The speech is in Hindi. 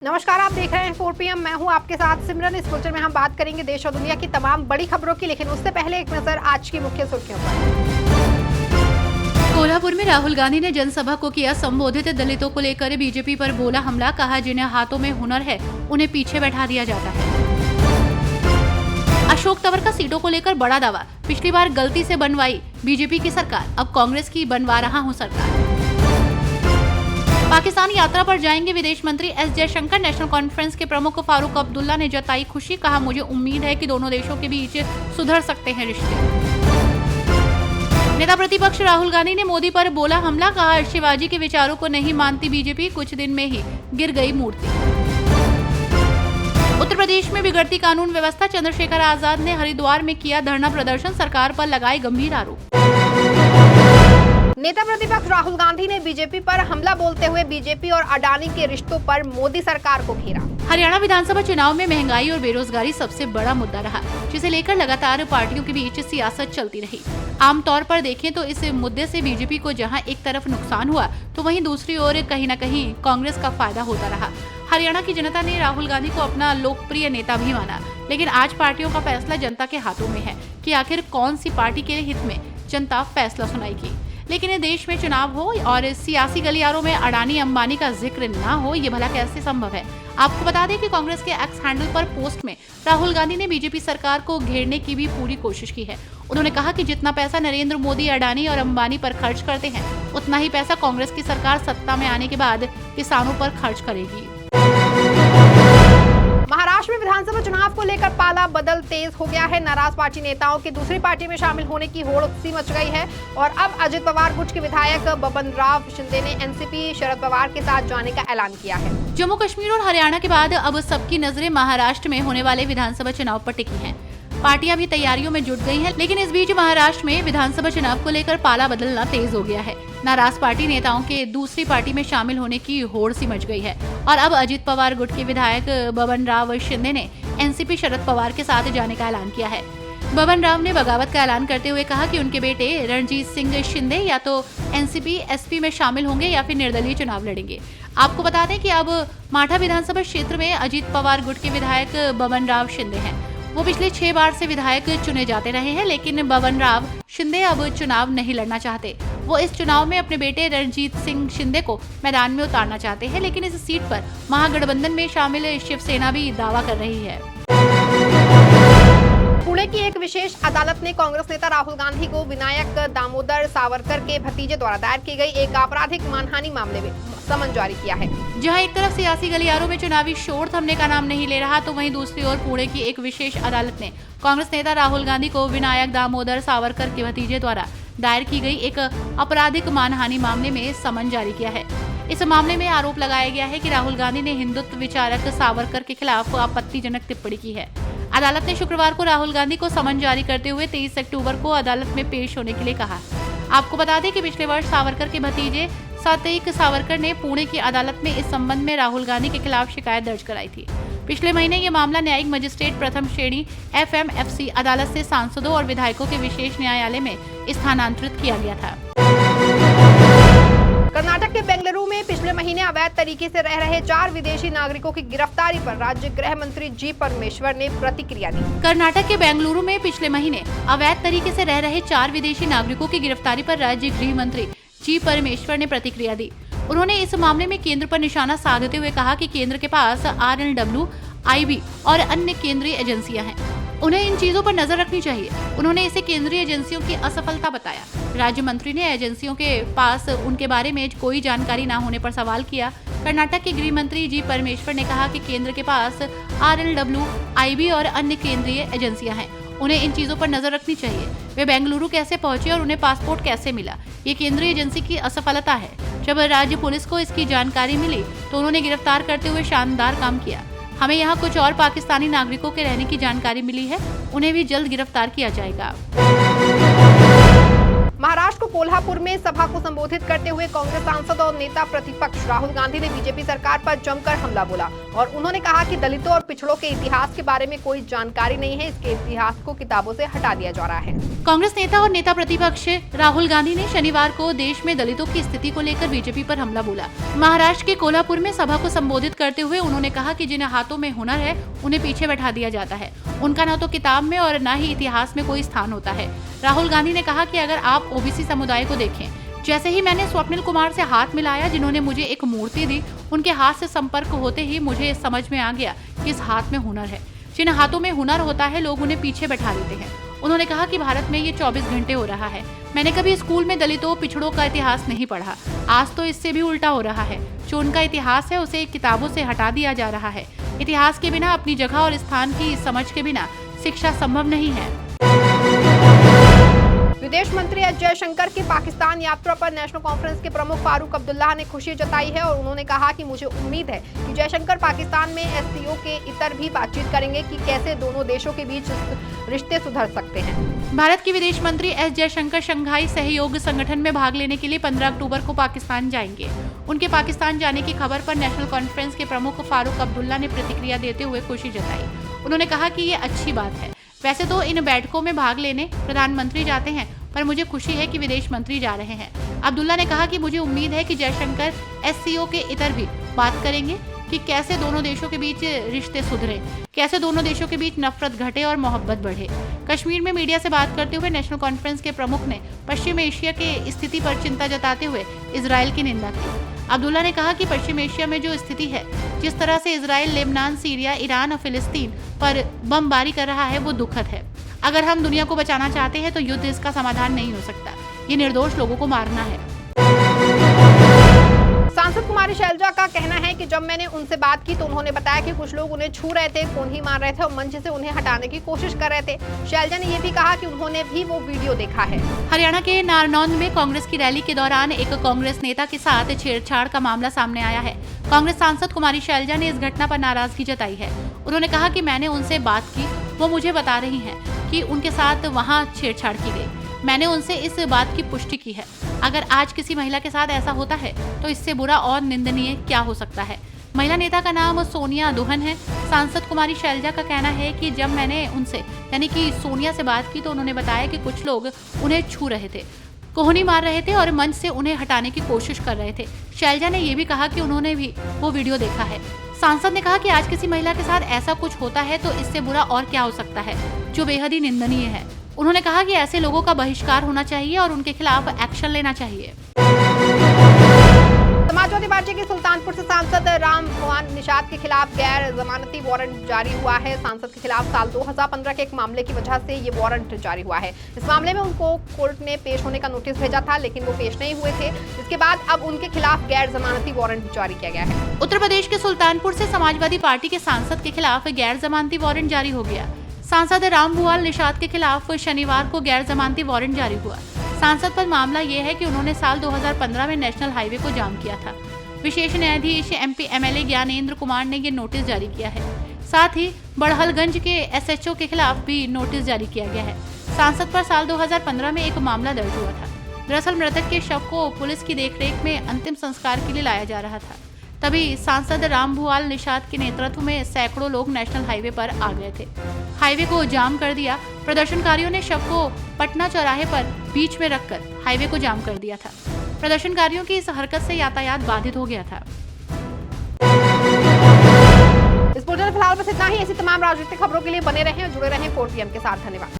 नमस्कार, आप देख रहे हैं 4 PM। मैं हूं आपके साथ सिमरन। इस बुलेटिन में हम बात करेंगे देश और दुनिया की तमाम बड़ी खबरों की, लेकिन उससे पहले एक नजर आज की मुख्य सुर्खियों पर। कोल्हापुर में राहुल गांधी ने जनसभा को किया संबोधित। दलितों को लेकर बीजेपी पर बोला हमला, कहा जिन्हें हाथों में हुनर है उन्हें पीछे बैठा दिया जाता है। अशोक तंवर का सीटों को लेकर बड़ा दावा, पिछली बार गलती से बनवाई बीजेपी की सरकार, अब कांग्रेस की बनवा रहा हूं सरकार। पाकिस्तान यात्रा पर जाएंगे विदेश मंत्री एस जयशंकर। नेशनल कॉन्फ्रेंस के प्रमुख फारूक अब्दुल्ला ने जताई खुशी, कहा मुझे उम्मीद है कि दोनों देशों के बीच सुधर सकते हैं रिश्ते। नेता प्रतिपक्ष राहुल गांधी ने मोदी पर बोला हमला, कहा शिवाजी के विचारों को नहीं मानती बीजेपी, कुछ दिन में ही गिर गई मूर्ति। उत्तर प्रदेश में बिगड़ती कानून व्यवस्था, चंद्रशेखर आजाद ने हरिद्वार में किया धरना प्रदर्शन, सरकार पर लगाए गंभीर आरोप। नेता प्रतिपक्ष राहुल गांधी ने बीजेपी पर हमला बोलते हुए बीजेपी और अडानी के रिश्तों पर मोदी सरकार को घेरा। हरियाणा विधानसभा चुनाव में महंगाई और बेरोजगारी सबसे बड़ा मुद्दा रहा, जिसे लेकर लगातार पार्टियों के बीच सियासत चलती रही। आमतौर पर देखें तो इस मुद्दे से बीजेपी को जहां एक तरफ नुकसान हुआ, तो वहीं दूसरी ओर कहीं न कहीं कांग्रेस का फायदा होता रहा। हरियाणा की जनता ने राहुल गांधी को अपना लोकप्रिय नेता भी माना, लेकिन आज पार्टियों का फैसला जनता के हाथों में है कि आखिर कौन सी पार्टी के हित में जनता फैसला सुनाएगी। लेकिन देश में चुनाव हो और सियासी गलियारों में अडानी अंबानी का जिक्र ना हो, ये भला कैसे संभव है। आपको बता दें कि कांग्रेस के एक्स हैंडल पर पोस्ट में राहुल गांधी ने बीजेपी सरकार को घेरने की भी पूरी कोशिश की है। उन्होंने कहा कि जितना पैसा नरेंद्र मोदी अडानी और अंबानी पर खर्च करते हैं, उतना ही पैसा कांग्रेस की सरकार सत्ता में आने के बाद किसानों पर खर्च करेगी। महाराष्ट्र में विधानसभा चुनाव को लेकर पाला बदल तेज हो गया है। नाराज पार्टी नेताओं की दूसरी पार्टी में शामिल होने की होड़ सी मच गई है और अब अजित पवार गुट के विधायक बबन राव शिंदे ने एनसीपी शरद पवार के साथ जाने का ऐलान किया है। जम्मू कश्मीर और हरियाणा के बाद अब सबकी नजरें महाराष्ट्र में होने वाले विधानसभा चुनाव पर टिकी हैं। पार्टियां भी तैयारियों में जुट गई हैं, लेकिन इस बीच महाराष्ट्र में विधानसभा चुनाव को लेकर पाला बदलना तेज हो गया है। नाराज पार्टी नेताओं के दूसरी पार्टी में शामिल होने की होड़ सी मच गई है और अब अजित पवार गुट के विधायक बबन राव शिंदे ने एनसीपी शरद पवार के साथ जाने का ऐलान किया है। बबन राव ने बगावत का ऐलान करते हुए कहा कि उनके बेटे रणजीत सिंह शिंदे या तो एनसीपी एसपी में शामिल होंगे या फिर निर्दलीय चुनाव लड़ेंगे। आपको बता दें कि अब माठा विधानसभा क्षेत्र में अजित पवार गुट के विधायक बबन राव शिंदे हैं। वो पिछले 6 बार से विधायक चुने जाते रहे हैं, लेकिन बबन राव शिंदे अब चुनाव नहीं लड़ना चाहते। वो इस चुनाव में अपने बेटे रणजीत सिंह शिंदे को मैदान में उतारना चाहते हैं, लेकिन इस सीट पर महागठबंधन में शामिल शिवसेना भी दावा कर रही है। पुणे की एक विशेष अदालत ने कांग्रेस नेता राहुल गांधी को विनायक दामोदर सावरकर के भतीजे द्वारा दायर की गई एक आपराधिक मानहानि मामले में समन जारी किया है। जहां एक तरफ सियासी गलियारों में चुनावी शोर थमने का नाम नहीं ले रहा, तो वहीं दूसरी ओर पुणे की एक विशेष अदालत ने कांग्रेस नेता राहुल गांधी को विनायक दामोदर सावरकर के भतीजे द्वारा दायर की गई एक आपराधिक मानहानि मामले में समन जारी किया है। इस मामले में आरोप लगाया गया है कि राहुल गांधी ने हिंदुत्व विचारक सावरकर के खिलाफ आपत्तिजनक टिप्पणी की है। अदालत ने शुक्रवार को राहुल गांधी को समन जारी करते हुए 23 अक्टूबर को अदालत में पेश होने के लिए कहा। आपको बता दें कि पिछले वर्ष सावरकर के भतीजे सात्विक सावरकर ने पुणे की अदालत में इस संबंध में राहुल गांधी के खिलाफ शिकायत दर्ज कराई थी। पिछले महीने ये मामला न्यायिक मजिस्ट्रेट प्रथम श्रेणी FMFC अदालत से सांसदों और विधायकों के विशेष न्यायालय में स्थानांतरित किया गया था। कर्नाटक के बेंगलुरु में पिछले महीने अवैध तरीके से रह रहे 4 विदेशी नागरिकों की गिरफ्तारी पर राज्य गृह मंत्री जी परमेश्वर ने प्रतिक्रिया दी। कर्नाटक के बेंगलुरु में पिछले महीने अवैध तरीके से रह रहे 4 विदेशी नागरिकों की गिरफ्तारी पर राज्य गृह मंत्री जी परमेश्वर ने प्रतिक्रिया दी। उन्होंने इस मामले में केंद्र पर निशाना साधते हुए कहा कि केंद्र के पास RNW, IB और अन्य केंद्रीय एजेंसियां हैं, उन्हें इन चीजों पर नजर रखनी चाहिए। उन्होंने इसे केंद्रीय एजेंसियों की असफलता बताया। राज्य मंत्री ने एजेंसियों के पास उनके बारे में कोई जानकारी न होने पर सवाल किया। कर्नाटक के गृह मंत्री जी परमेश्वर ने कहा कि केंद्र के पास RNW, IB और अन्य केंद्रीय एजेंसियां हैं, उन्हें इन चीजों पर नजर रखनी चाहिए। वे बेंगलुरु कैसे पहुंचे और उन्हें पासपोर्ट कैसे मिला, ये केंद्रीय एजेंसी की असफलता है। जब राज्य पुलिस को इसकी जानकारी मिली तो उन्होंने गिरफ्तार करते हुए शानदार काम किया। हमें यहाँ कुछ और पाकिस्तानी नागरिकों के रहने की जानकारी मिली है, उन्हें भी जल्द गिरफ्तार किया जाएगा। महाराष्ट्र को कोल्हापुर में सभा को संबोधित करते हुए कांग्रेस सांसद और नेता प्रतिपक्ष राहुल गांधी ने बीजेपी सरकार पर जमकर हमला बोला। और उन्होंने कहा कि दलितों और पिछड़ों के इतिहास के बारे में कोई जानकारी नहीं है, इसके इतिहास को किताबों से हटा दिया जा रहा है। कांग्रेस नेता और नेता प्रतिपक्ष राहुल गांधी ने शनिवार को देश में दलितों की स्थिति को लेकर बीजेपी पर हमला बोला। महाराष्ट्र के कोल्हापुर में सभा को संबोधित करते हुए उन्होंने कहा कि जिन हाथों में हुनर है उन्हें पीछे बैठा दिया जाता है, उनका न तो किताब में और न ही इतिहास में कोई स्थान होता है। राहुल गांधी ने कहा कि अगर आप ओबीसी समुदाय को देखें, जैसे ही मैंने स्वप्निल कुमार से हाथ मिलाया, जिन्होंने मुझे एक मूर्ति दी, उनके हाथ से संपर्क होते ही मुझे समझ में आ गया कि इस हाथ में हुनर है। जिन हाथों में हुनर होता है लोग उन्हें पीछे बैठा देते हैं। उन्होंने कहा कि भारत में ये 24 घंटे हो रहा है। मैंने कभी स्कूल में दलितों पिछड़ों का इतिहास नहीं पढ़ा, आज तो इससे भी उल्टा हो रहा है। जो उनका इतिहास है उसे किताबों से हटा दिया जा रहा है। इतिहास के बिना, अपनी जगह और स्थान की समझ के बिना शिक्षा संभव नहीं है। विदेश मंत्री एस जयशंकर की पाकिस्तान यात्रा पर नेशनल कॉन्फ्रेंस के प्रमुख फारूक अब्दुल्ला ने खुशी जताई है और उन्होंने कहा कि मुझे उम्मीद है कि जयशंकर पाकिस्तान में एससीओ के इतर भी बातचीत करेंगे कि कैसे दोनों देशों के बीच रिश्ते सुधर सकते हैं। भारत के विदेश मंत्री एस जयशंकर शंघाई सहयोग संगठन में भाग लेने के लिए 15 अक्टूबर को पाकिस्तान जाएंगे। उनके पाकिस्तान जाने की खबर पर नेशनल कॉन्फ्रेंस के प्रमुख फारूक अब्दुल्ला ने प्रतिक्रिया देते हुए खुशी जताई। उन्होंने कहा कि ये अच्छी बात है। वैसे तो इन बैठकों में भाग लेने प्रधानमंत्री जाते हैं, पर मुझे खुशी है कि विदेश मंत्री जा रहे हैं। अब्दुल्ला ने कहा कि मुझे उम्मीद है कि जयशंकर एससीओ के इतर भी बात करेंगे कि कैसे दोनों देशों के बीच रिश्ते सुधरे, कैसे दोनों देशों के बीच नफरत घटे और मोहब्बत बढ़े। कश्मीर में मीडिया से बात करते हुए नेशनल कॉन्फ्रेंस के प्रमुख ने पश्चिम एशिया के स्थिति पर चिंता जताते हुए इजराइल की निंदा की। अब्दुल्ला ने कहा कि पश्चिम एशिया में जो स्थिति है, जिस तरह से इजराइल, लेबनान, सीरिया, ईरान और फिलिस्तीन पर बमबारी कर रहा है, वो दुखद है। अगर हम दुनिया को बचाना चाहते हैं तो युद्ध इसका समाधान नहीं हो सकता। ये निर्दोष लोगों को मारना है। सांसद कुमारी शैलजा का कहना है कि जब मैंने उनसे बात की तो उन्होंने बताया कि कुछ लोग उन्हें छू रहे थे, कोन्ही मार रहे थे और मंच से उन्हें हटाने की कोशिश कर रहे थे। शैलजा ने यह भी कहा कि उन्होंने भी वो वीडियो देखा है। हरियाणा के नारनौंद में कांग्रेस की रैली के दौरान एक कांग्रेस नेता के साथ छेड़छाड़ का मामला सामने आया है। कांग्रेस सांसद कुमारी शैलजा ने इस घटना पर नाराजगी जताई है। उन्होंने कहा कि मैंने उनसे बात की, वो मुझे बता रही हैं कि उनके साथ वहां छेड़छाड़ की गई। मैंने उनसे इस बात की पुष्टि की है। अगर आज किसी महिला के साथ ऐसा होता है तो इससे बुरा और निंदनीय क्या हो सकता है। महिला नेता का नाम सोनिया दुहन है। सांसद कुमारी शैलजा का कहना है कि जब मैंने उनसे यानी कि सोनिया से बात की तो उन्होंने बताया कि कुछ लोग उन्हें छू रहे थे, कोहनी मार रहे थे और मंच से उन्हें हटाने की कोशिश कर रहे थे। शैलजा ने यह भी कहा कि उन्होंने भी वो वीडियो देखा है। सांसद ने कहा कि आज किसी महिला के साथ ऐसा कुछ होता है तो इससे बुरा और क्या हो सकता है, जो बेहद ही निंदनीय है। उन्होंने कहा कि ऐसे लोगों का बहिष्कार होना चाहिए और उनके खिलाफ एक्शन लेना चाहिए। समाजवादी पार्टी के सुल्तानपुर से सांसद राम भुवन निषाद के खिलाफ गैर जमानती वारंट जारी हुआ है। सांसद के खिलाफ साल 2015 के एक मामले की वजह से ये वारंट जारी हुआ है। इस मामले में उनको कोर्ट ने पेश होने का नोटिस भेजा था, लेकिन वो पेश नहीं हुए थे। इसके बाद अब उनके खिलाफ गैर जमानती वारंट जारी किया गया है। उत्तर प्रदेश के सुल्तानपुर से समाजवादी पार्टी के सांसद के खिलाफ गैर जमानती वारंट जारी हो गया। सांसद राम भुवन निषाद के खिलाफ शनिवार को गैर जमानती वारंट जारी हुआ। सांसद पर मामला ये है कि उन्होंने साल 2015 में नेशनल हाईवे को जाम किया था। विशेष न्यायाधीश एमपी एमएलए ज्ञानेंद्र कुमार ने ये नोटिस जारी किया है। साथ ही बड़हलगंज के एसएचओ के खिलाफ भी नोटिस जारी किया गया है। सांसद पर साल 2015 में एक मामला दर्ज हुआ था। दरअसल मृतक के शव को पुलिस की देखरेख में अंतिम संस्कार के लिए लाया जा रहा था। तभी सांसद राम भुवन निषाद के नेतृत्व में सैकड़ों लोग नेशनल हाईवे पर आ गए थे। हाईवे को जाम कर दिया। प्रदर्शनकारियों ने शव को पटना चौराहे पर बीच में रखकर हाईवे को जाम कर दिया था। प्रदर्शनकारियों की इस हरकत से यातायात बाधित हो गया था। इस बुलेटिन में फिलहाल बस इतना ही। ऐसी तमाम राजनीतिक खबरों के लिए बने रहें और जुड़े रहें 4PM के साथ। धन्यवाद।